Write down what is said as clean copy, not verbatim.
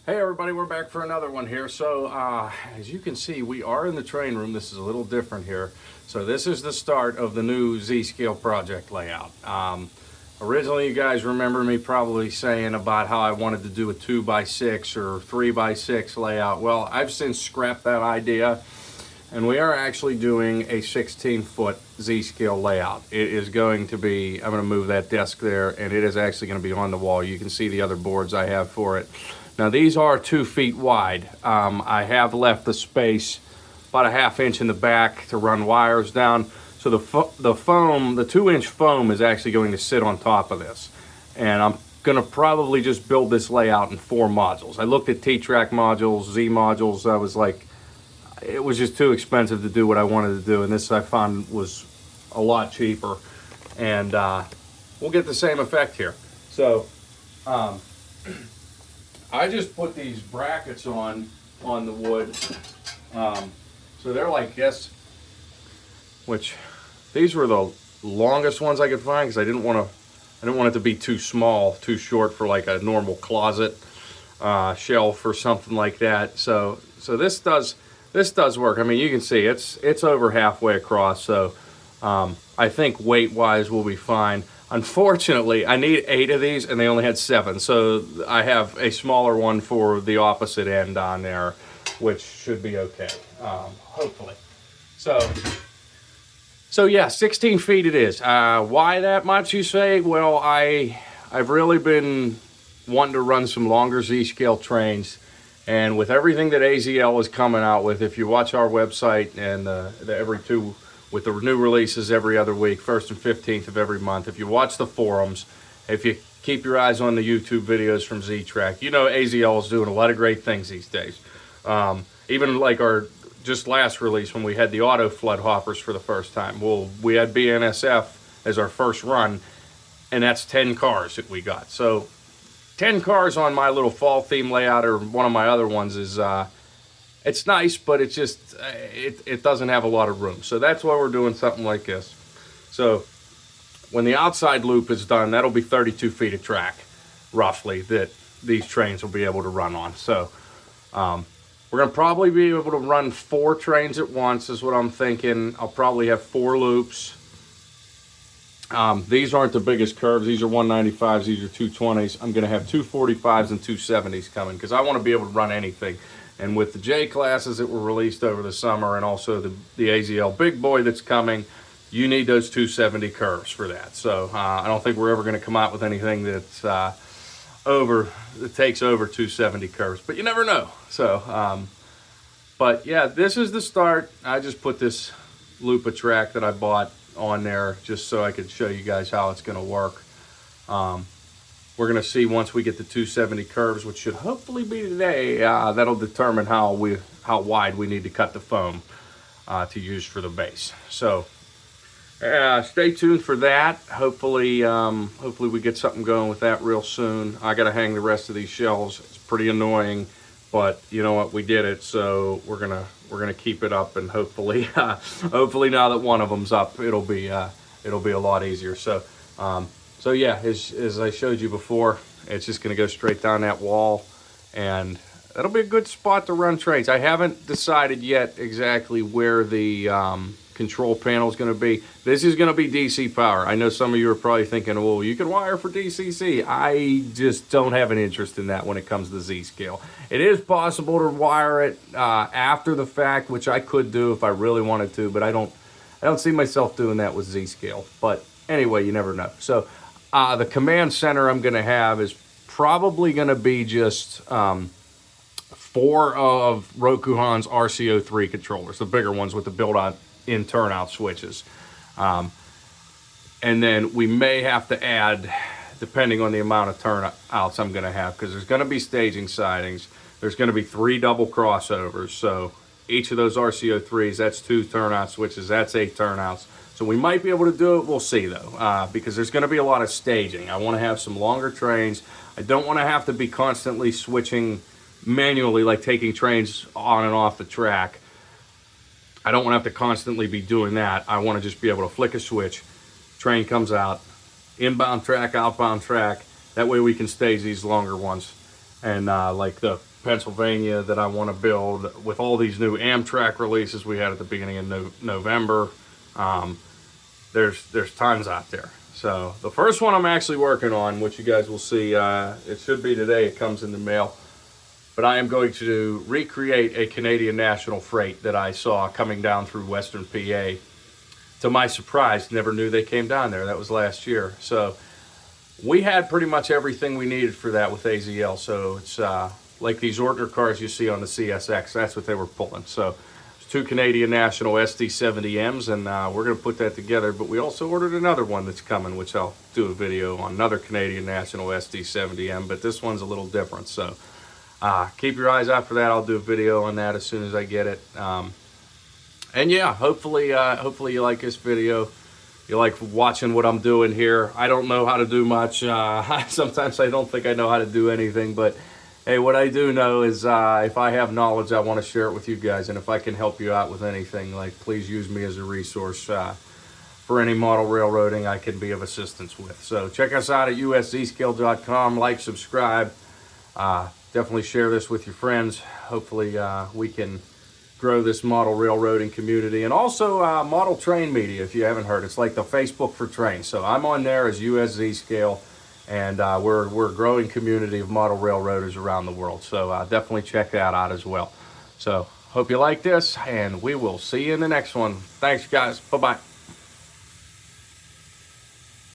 Hey everybody, we're back for another one here. So as you can see, we are in the train room. This is a little different here. So this is the start of the new Z-Scale project layout. Originally, you guys remember me probably saying about how I wanted to do a 2x6 or 3x6 layout. Well, I've since scrapped that idea, and we are actually doing a 16-foot Z-Scale layout. It is going to be, I'm going to move that desk there, and it is actually going to be on the wall. You can see the other boards I have for it. Now these are 2 feet wide. I have left the space about a ½ inch in the back to run wires down. So the foam, the 2-inch foam is actually going to sit on top of this. And I'm gonna probably just build this layout in 4 modules. I looked at T-Track modules, Z modules. I was like, it was just too expensive to do what I wanted to do. And this I found was a lot cheaper. And we'll get the same effect here. So, I just put these brackets on the wood, so they're like this, which these were the longest ones I could find because I didn't want it to be too small, too short for like a normal closet shelf or something like that. So this does work. I mean, you can see it's over halfway across, so I think weight wise we'll be fine. Unfortunately, I need 8 of these and they only had 7. So I have a smaller one for the opposite end on there, which should be okay, hopefully. So yeah, 16 feet it is. Why that much, you say? Well, I've really been wanting to run some longer Z-Scale trains. And with everything that AZL is coming out with, if you watch our website and with the new releases every other week, 1st and 15th of every month. If you watch the forums, if you keep your eyes on the YouTube videos from Z-Track, you know AZL is doing a lot of great things these days. Even like our just last release when we had the auto flood hoppers for the first time. Well, we had BNSF as our first run, and that's 10 cars that we got. So 10 cars on my little fall theme layout or one of my other ones is it's nice, but it's just it doesn't have a lot of room. So that's why we're doing something like this. So when the outside loop is done, that'll be 32 feet of track, roughly, that these trains will be able to run on. So we're gonna probably be able to run 4 trains at once is what I'm thinking. I'll probably have 4 loops. These aren't the biggest curves. These are 195s, these are 220s. I'm gonna have 245s and 270s coming because I wanna be able to run anything. And with the J classes that were released over the summer and also the AZL Big Boy that's coming, you need those 270 curves for that. So I don't think we're ever going to come out with anything that's that takes over 270 curves, but you never know. So, but yeah, this is the start. I just put this Lupa track that I bought on there just so I could show you guys how it's going to work. We're going to see once we get the 270 curves, which should hopefully be today. That'll determine how wide we need to cut the foam to use for the base. So stay tuned for that. Hopefully we get something going with that real soon. I got to hang the rest of these shelves. It's pretty annoying, but you know what? We did it, so we're gonna keep it up, and hopefully hopefully now that one of them's up, it'll be a lot easier. So yeah, as I showed you before, it's just going to go straight down that wall, and that'll be a good spot to run trains. I haven't decided yet exactly where the control panel is going to be. This is going to be DC power. I know some of you are probably thinking, well, you can wire for DCC. I just don't have an interest in that when it comes to Z-Scale. It is possible to wire it after the fact, which I could do if I really wanted to, but I don't see myself doing that with Z-Scale. But anyway, you never know. So the command center I'm going to have is probably going to be just 4 of Rokuhan's RCO3 controllers, the bigger ones with the built-in turnout switches. And then we may have to add, depending on the amount of turnouts I'm going to have, because there's going to be staging sidings. There's going to be 3 double crossovers. So each of those RCO3s, that's 2 turnout switches, that's 8 turnouts. So we might be able to do it. We'll see, though, because there's going to be a lot of staging. I want to have some longer trains. I don't want to have to be constantly switching manually, like taking trains on and off the track. I don't want to have to constantly be doing that. I want to just be able to flick a switch, train comes out, inbound track, outbound track. That way we can stage these longer ones. and like the Pennsylvania that I want to build with all these new Amtrak releases we had at the beginning of November. Um, there's tons out there. So the first one I'm actually working on, which you guys will see, it should be today. It comes in the mail. But I am going to recreate a Canadian National Freight that I saw coming down through Western PA. To my surprise, never knew they came down there. That was last year. So we had pretty much everything we needed for that with AZL. So it's like these Ortner cars you see on the CSX. That's what they were pulling. So it's 2 Canadian National SD70Ms, and we're going to put that together. But we also ordered another one that's coming, which I'll do a video on, another Canadian National SD70M. But this one's a little different. So keep your eyes out for that. I'll do a video on that as soon as I get it. And yeah, hopefully you like this video. You like watching what I'm doing here. I don't know how to do much. Sometimes I don't think I know how to do anything, but hey, what I do know is if I have knowledge, I want to share it with you guys. And if I can help you out with anything, like, please use me as a resource for any model railroading I can be of assistance with. So check us out at uszscale.com. Like, subscribe. Definitely share this with your friends. Hopefully we can grow this model railroading community, and also model train media. If you haven't heard, it's like the Facebook for trains. So I'm on there as USZ Scale, and we're a growing community of model railroaders around the world. So definitely check that out as well. So hope you like this, and we will see you in the next one. Thanks, guys. Bye-bye.